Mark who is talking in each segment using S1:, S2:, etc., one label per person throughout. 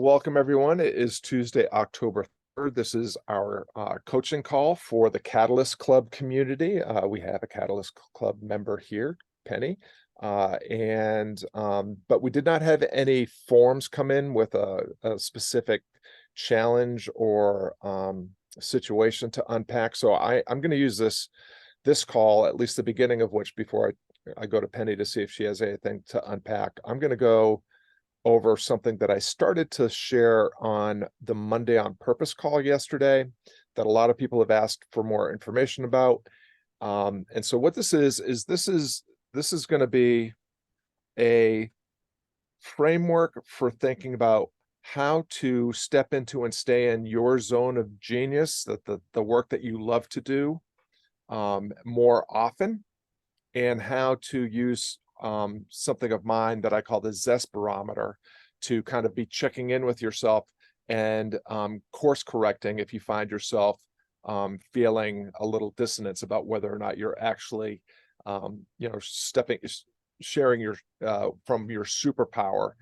S1: Welcome, everyone. It is Tuesday, October 3rd. This is our coaching call for the Catalyst Club community. We have a Catalyst Club member here, Penny, but we did not have any forms come in with a specific challenge or situation to unpack. So I'm going to use this call, at least the beginning of which, before I go to Penny to see if she has anything to unpack. I'm going to go over something that I started to share on the Monday on Purpose call yesterday that a lot of people have asked for more information about. And so what this is this is going to be a framework for thinking about how to step into and stay in your zone of genius, that the work that you love to do more often, and how to use something of mine that I call the Zest Barometer to kind of be checking in with yourself and course correcting if you find yourself feeling a little dissonance about whether or not you're actually, sharing your from your superpower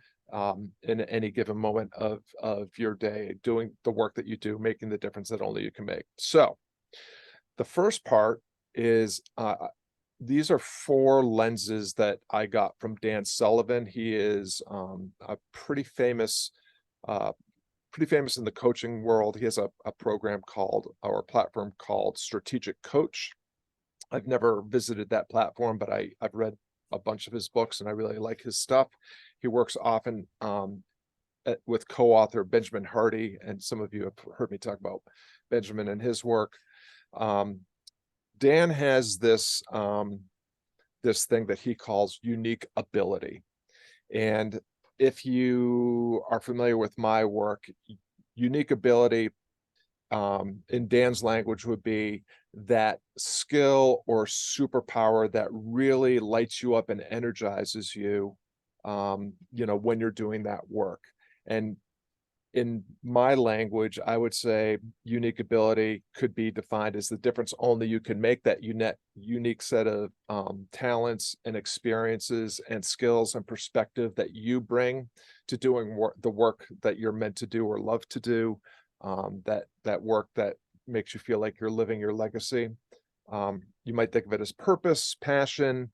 S1: in any given moment of your day, doing the work that you do, making the difference that only you can make. So the first part is these are 4 lenses that I got from Dan Sullivan. He is a pretty famous in the coaching world. He has a program called, or a platform called, Strategic Coach. I've never visited that platform, but I've read a bunch of his books and I really like his stuff. He works often with co-author Benjamin Hardy, and some of you have heard me talk about Benjamin and his work. Dan has this thing that he calls unique ability. And if you are familiar with my work, unique ability in Dan's language would be that skill or superpower that really lights you up and energizes you, when you're doing that work. And in my language, I would say unique ability could be defined as the difference only you can make, that unique set of talents and experiences and skills and perspective that you bring to doing the work that you're meant to do or love to do, that work that makes you feel like you're living your legacy. You might think of it as purpose, passion,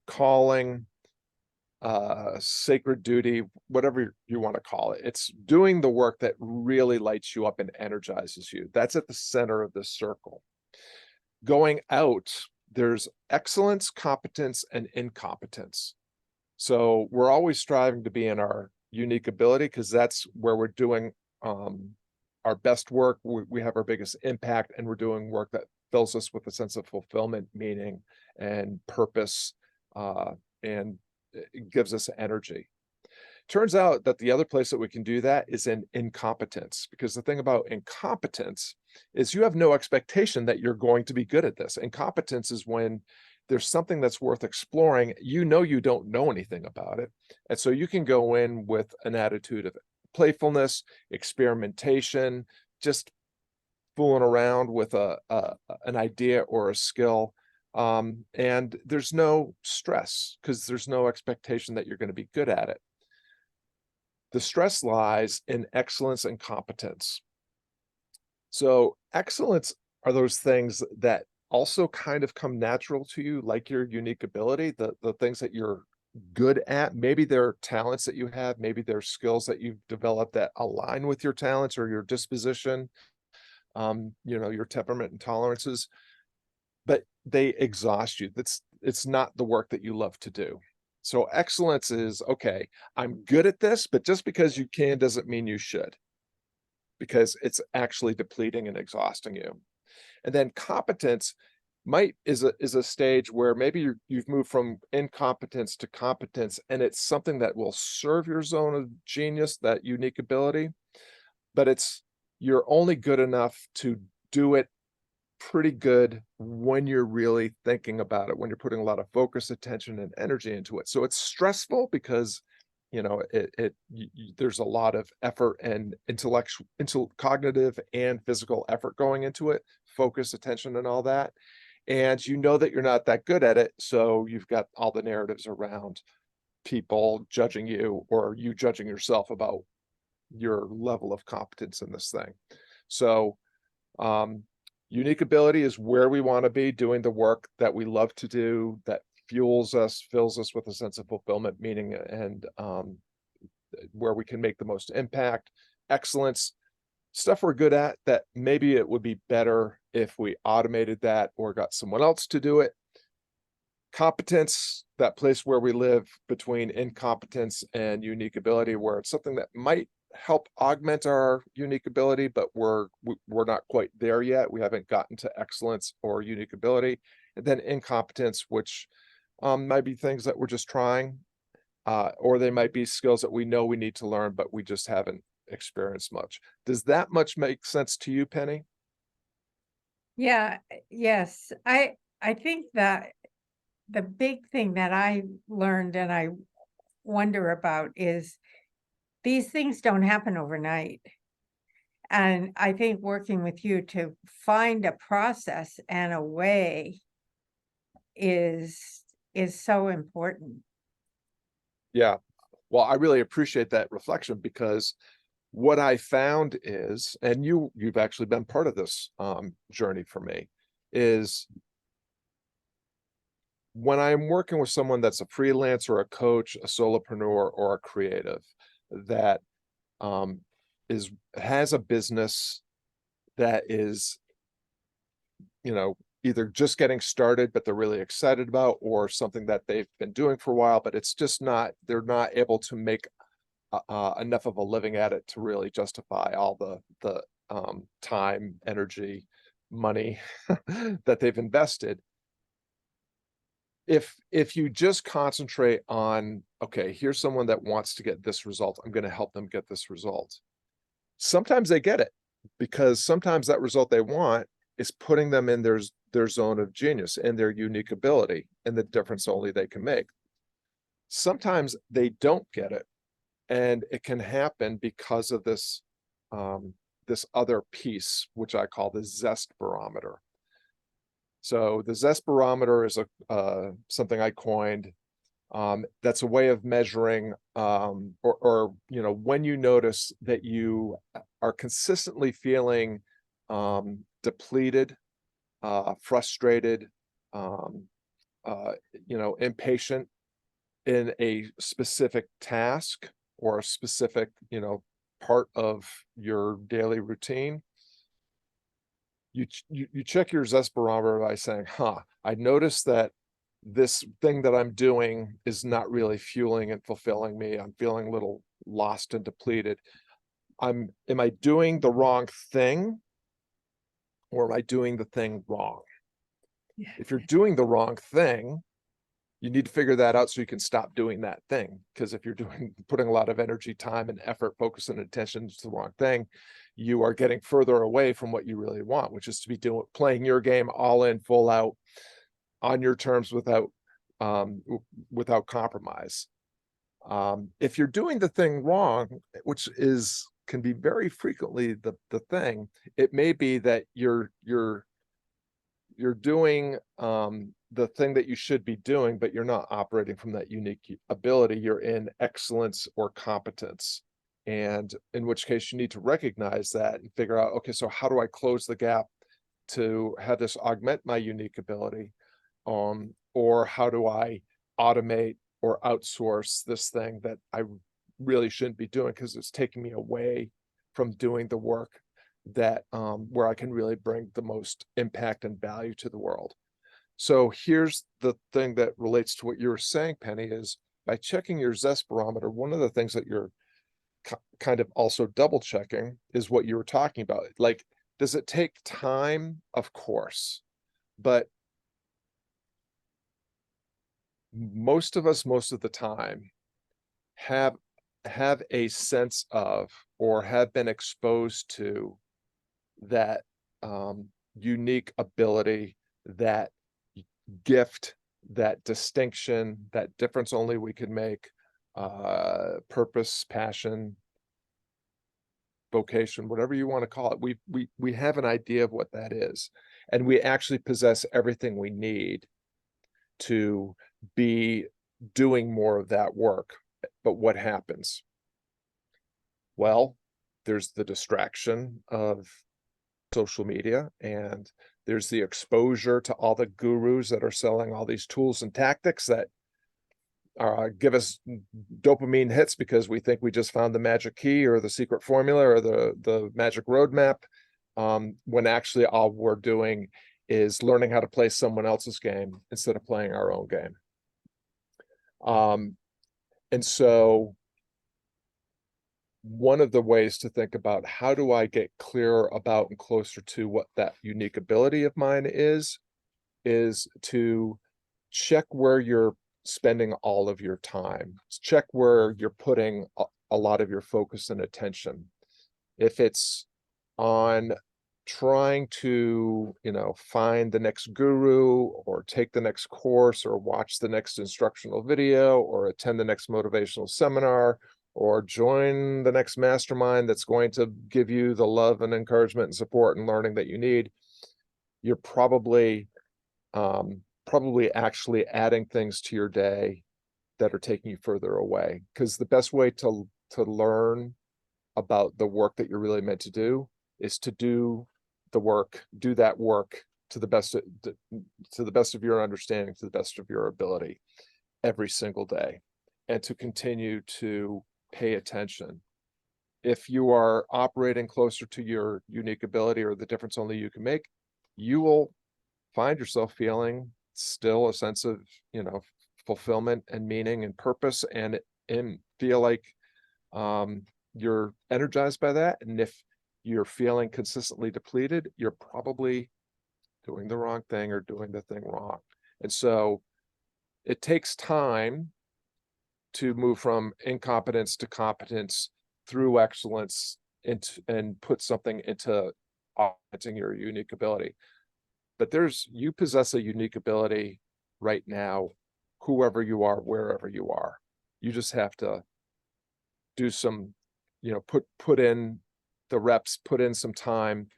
S1: calling, sacred duty, whatever you want to call it. It's doing the work that really lights you up and energizes you. That's at the center of this circle. Going out, there's excellence, competence, and incompetence. So we're always striving to be in our unique ability because that's where we're doing our best work. We have our biggest impact, and we're doing work that fills us with a sense of fulfillment, meaning, and purpose, and it gives us energy. Turns out that the other place that we can do that is in incompetence, because the thing about incompetence is you have no expectation that you're going to be good at this. Incompetence is when there's something that's worth exploring, you don't know anything about it. And so you can go in with an attitude of playfulness, experimentation, just fooling around with an idea or a skill. And there's no stress because there's no expectation that you're going to be good at it. The stress lies in excellence and competence. So excellence are those things that also kind of come natural to you, like your unique ability, the things that you're good at. Maybe they're talents that you have, maybe they're skills that you've developed that align with your talents or your disposition, your temperament and tolerances, but they exhaust you. It's not the work that you love to do. So excellence is, okay, I'm good at this, but just because you can doesn't mean you should, because it's actually depleting and exhausting you. And then competence is a stage where maybe you've moved from incompetence to competence, and it's something that will serve your zone of genius, that unique ability, but you're only good enough to do it pretty good when you're really thinking about it, when you're putting a lot of focus, attention, and energy into it. So it's stressful because there's a lot of effort and cognitive and physical effort going into it, focus, attention, and all that. And you know that you're not that good at it, so you've got all the narratives around people judging you or you judging yourself about your level of competence in this thing. So unique ability is where we want to be, doing the work that we love to do, that fuels us, fills us with a sense of fulfillment, meaning, and where we can make the most impact. Excellence, stuff we're good at that maybe it would be better if we automated that or got someone else to do it. Competence, that place where we live between incompetence and unique ability, where it's something that might help augment our unique ability, but we're not quite there yet. We haven't gotten to excellence or unique ability. And then incompetence, which might be things that we're just trying, or they might be skills that we know we need to learn, but we just haven't experienced much. Does that much make sense to you, Penny?
S2: Yeah, yes. I think that the big thing that I learned and I wonder about is these things don't happen overnight. And I think working with you to find a process and a way is so important.
S1: Yeah. Well, I really appreciate that reflection, because what I found is, and you've actually been part of this journey for me, is when I'm working with someone that's a freelancer, a coach, a solopreneur, or a creative that um, has a business that is, either just getting started, but they're really excited about, or something that they've been doing for a while, but it's just not, they're not able to make enough of a living at it to really justify all the time, energy, money that they've invested. If you just concentrate on, okay, here's someone that wants to get this result, I'm going to help them get this result. Sometimes they get it, because sometimes that result they want is putting them in their zone of genius and their unique ability and the difference only they can make. Sometimes they don't get it, and it can happen because of this this other piece, which I call the Zest Barometer. So the Zest Barometer is something I coined. That's a way of measuring, or when you notice that you are consistently feeling depleted, frustrated, impatient in a specific task or a specific, part of your daily routine, you check your Zest Barometer by saying, I noticed that this thing that I'm doing is not really fueling and fulfilling me. I'm feeling a little lost and depleted. Am I doing the wrong thing, or am I doing the thing wrong? If you're doing the wrong thing, you need to figure that out so you can stop doing that thing. Because if you're putting a lot of energy, time, and effort, focus, and attention to the wrong thing, you are getting further away from what you really want, which is to be playing your game all in, full out, on your terms, without compromise. If you're doing the thing wrong, which can be very frequently the thing, it may be that you're doing the thing that you should be doing, but you're not operating from that unique ability. You're in excellence or competence. And in which case you need to recognize that and figure out, okay, so how do I close the gap to have this augment my unique ability? Or how do I automate or outsource this thing that I really shouldn't be doing because it's taking me away from doing the work that where I can really bring the most impact and value to the world. So here's the thing that relates to what you were saying, Penny, is by checking your Zest Barometer, one of the things that you're kind of also double checking is what you were talking about. Like, does it take time? Of course. But most of us, most of the time, have a sense of, or have been exposed to, that unique ability, that gift, that distinction, that difference only we can make, purpose, passion, vocation, whatever you want to call it. We have an idea of what that is, and we actually possess everything we need to be doing more of that work. But what happens? Well, there's the distraction of social media, and there's the exposure to all the gurus that are selling all these tools and tactics that give us dopamine hits because we think we just found the magic key or the secret formula or the magic roadmap, when actually all we're doing is learning how to play someone else's game instead of playing our own game. And so one of the ways to think about how do I get clearer about and closer to what that unique ability of mine is to check where you're spending all of your time. Check where you're putting a lot of your focus and attention. If it's on trying to, find the next guru or take the next course or watch the next instructional video or attend the next motivational seminar or join the next mastermind that's going to give you the love and encouragement and support and learning that you need, you're probably actually adding things to your day that are taking you further away. Because the best way to learn about the work that you're really meant to do is to do that work to the best of your understanding, to the best of your ability every single day, and to continue to pay attention. If you are operating closer to your unique ability or the difference only you can make, you will find yourself feeling still a sense of, fulfillment and meaning and purpose, and feel like you're energized by that. And if you're feeling consistently depleted, you're probably doing the wrong thing or doing the thing wrong. And so it takes time to move from incompetence to competence through excellence and put something into augmenting your unique ability. But you possess a unique ability right now, whoever you are, wherever you are. You just have to do some, put in the reps, put in some time,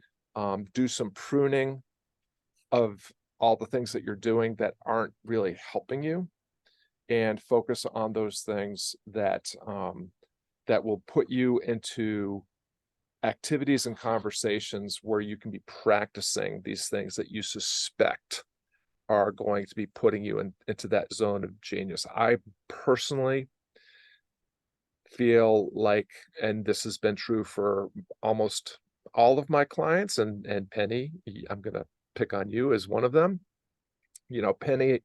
S1: do some pruning of all the things that you're doing that aren't really helping you, and focus on those things that will put you into activities and conversations where you can be practicing these things that you suspect are going to be putting you into that zone of genius. I personally feel like, and this has been true for almost all of my clients, and Penny, I'm going to pick on you as one of them. Penny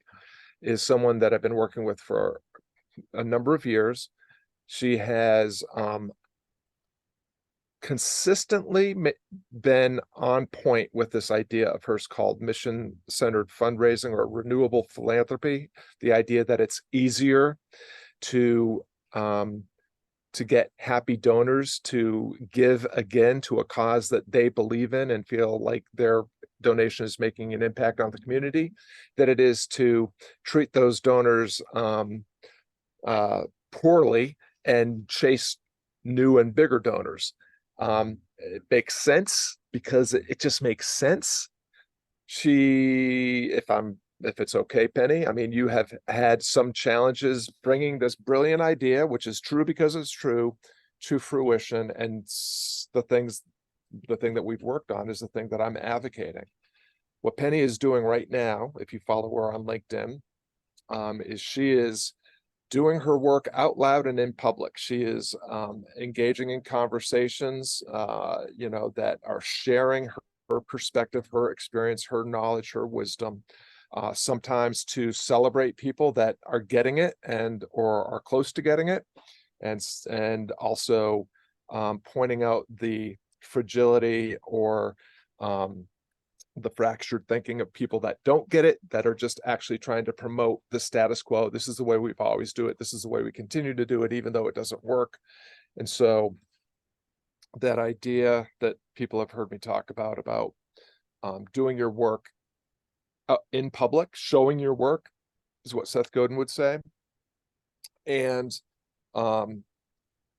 S1: is someone that I've been working with for a number of years. She has consistently been on point with this idea of hers called mission-centered fundraising or renewable philanthropy. The idea that it's easier to get happy donors to give again to a cause that they believe in and feel like their donation is making an impact on the community, that it is to treat those donors poorly and chase new and bigger donors. It makes sense because it just makes sense. If it's okay, Penny, I mean, you have had some challenges bringing this brilliant idea, which is true because it's true, to fruition. And the thing that we've worked on is the thing that I'm advocating. What Penny is doing right now, if you follow her on LinkedIn, is she is doing her work out loud and in public. She is engaging in conversations, that are sharing her perspective, her experience, her knowledge, her wisdom, sometimes to celebrate people that are getting it or are close to getting it, and also pointing out the fragility or the fractured thinking of people that don't get it, that are just actually trying to promote the status quo. This is the way we've always do it. This is the way we continue to do it, even though it doesn't work. And so that idea that people have heard me talk about doing your work in public, showing your work, is what Seth Godin would say, and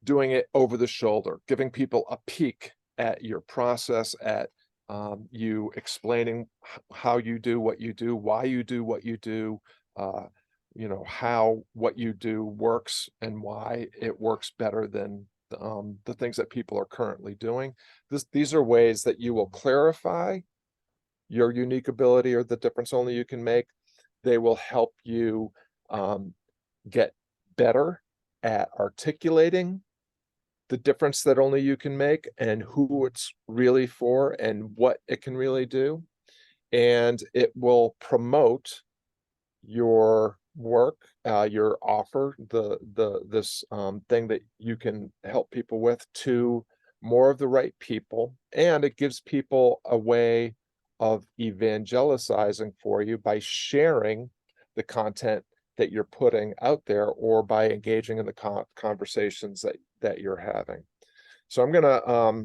S1: doing it over the shoulder, giving people a peek at your process, at you explaining how you do what you do, why you do what you do, how what you do works and why it works better than the things that people are currently doing. These are ways that you will clarify your unique ability or the difference only you can make. They will help you get better at articulating the difference that only you can make and who it's really for and what it can really do. And it will promote your work, your offer, this thing that you can help people with, to more of the right people. And it gives people a way of evangelizing for you by sharing the content that you're putting out there, or by engaging in the conversations that you're having. So I'm gonna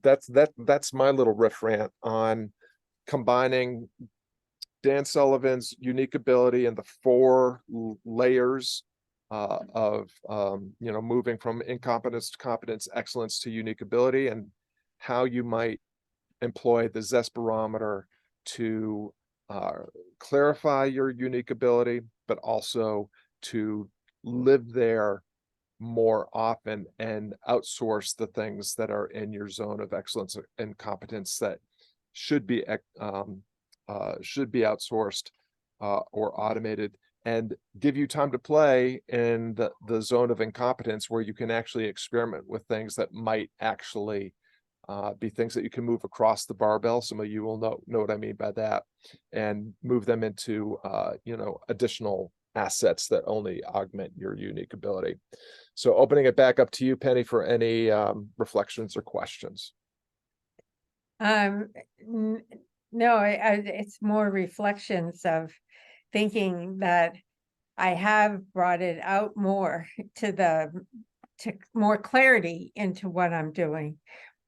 S1: that's my little riff rant on combining Dan Sullivan's unique ability and the four layers of moving from incompetence to competence, excellence to unique ability, and how you might employ the Zest Barometer to clarify your unique ability, but also to live there more often and outsource the things that are in your zone of excellence and competence that should be outsourced or automated, and give you time to play in the zone of incompetence, where you can actually experiment with things that might actually be things that you can move across the barbell. Some of you will know what I mean by that, and move them into additional assets that only augment your unique ability. So opening it back up to you, Penny, for any reflections or questions.
S2: No, it's more reflections of thinking that I have brought it out more to more clarity into what I'm doing.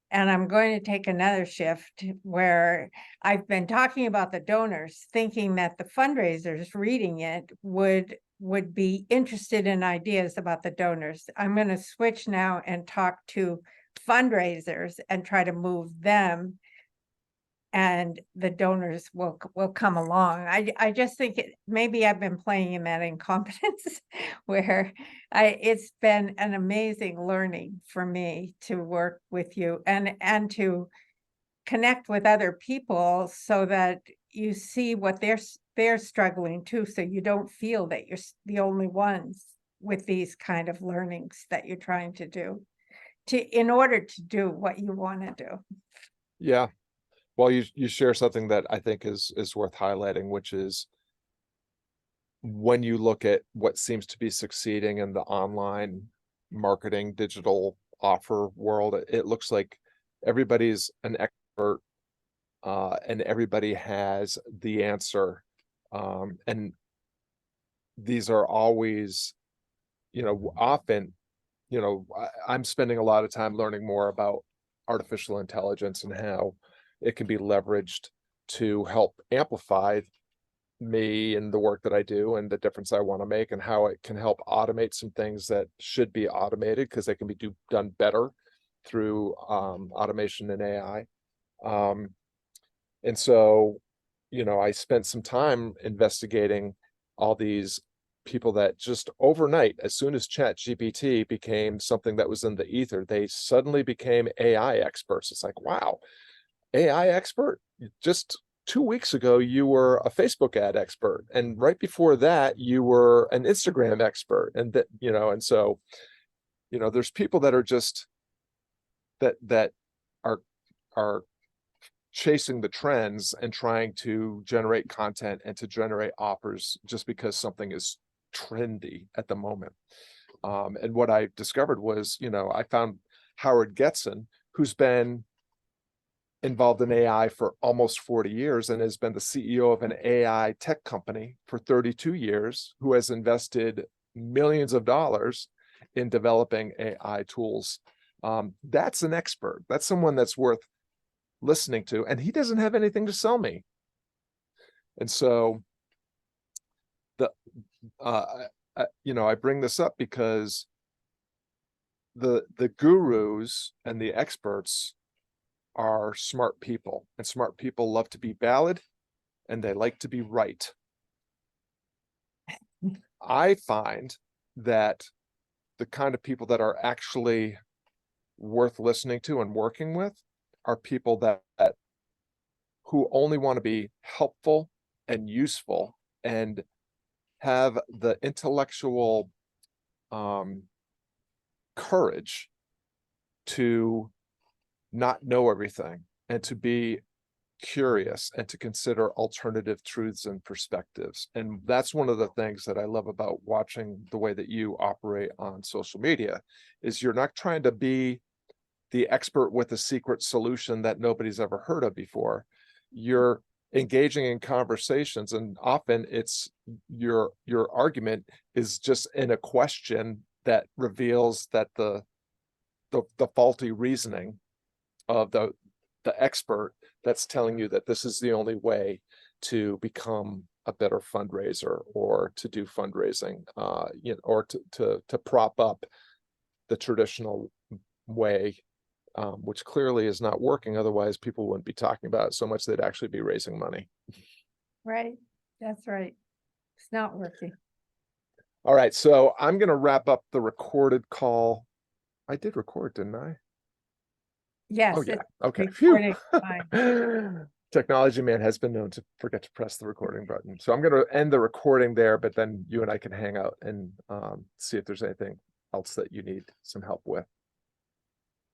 S2: And I'm going to take another shift where I've been talking about the donors, thinking that the fundraisers reading it would be interested in ideas about the donors. I'm going to switch now and talk to fundraisers and try to move them, and the donors will come along. I just think maybe I've been playing in that incompetence where it's been an amazing learning for me to work with you and to connect with other people, so that you see what they're struggling too, so you don't feel that you're the only ones with these kind of learnings that you're trying to do in order to do what you want to do.
S1: Yeah. Well, you share something that I think is worth highlighting, which is, when you look at what seems to be succeeding in the online marketing digital offer world, it looks like everybody's an expert and everybody has the answer. And these are always, often, I'm spending a lot of time learning more about artificial intelligence and how it can be leveraged to help amplify me and the work that I do and the difference I want to make, and how it can help automate some things that should be automated because they can be done better through automation and AI. And so, I spent some time investigating all these people that just overnight, as soon as ChatGPT became something that was in the ether, they suddenly became AI experts. It's like, wow, AI expert? Just 2 weeks ago, you were a Facebook ad expert. And right before that, you were an Instagram expert. And and so, there's people that are just that are chasing the trends and trying to generate content and to generate offers just because something is trendy at the moment. And what I discovered was, I found Howard Getson, who's been involved in AI for almost 40 years and has been the CEO of an AI tech company for 32 years, who has invested millions of dollars in developing AI tools. That's an expert. That's someone that's worth listening to, and he doesn't have anything to sell me. And so I bring this up because the gurus and the experts are smart people, and smart people love to be valid and they like to be right. I find that the kind of people that are actually worth listening to and working with are people that who only want to be helpful and useful and have the intellectual courage to not know everything and to be curious and to consider alternative truths and perspectives. And that's one of the things that I love about watching the way that you operate on social media is you're not trying to be the expert with a secret solution that nobody's ever heard of before. You're engaging in conversations, and often it's your argument is just in a question that reveals that the faulty reasoning of the expert that's telling you that this is the only way to become a better fundraiser or to do fundraising, or to prop up the traditional way, which clearly is not working. Otherwise, people wouldn't be talking about it so much. They'd actually be raising money.
S2: Right. That's right. It's not working.
S1: All right. So I'm going to wrap up the recorded call. I did record, didn't I?
S2: Yes.
S1: Oh, yeah. Okay.
S2: Recording.
S1: Phew. Technology man has been known to forget to press the recording button. So I'm going to end the recording there, but then you and I can hang out and see if there's anything else that you need some help with.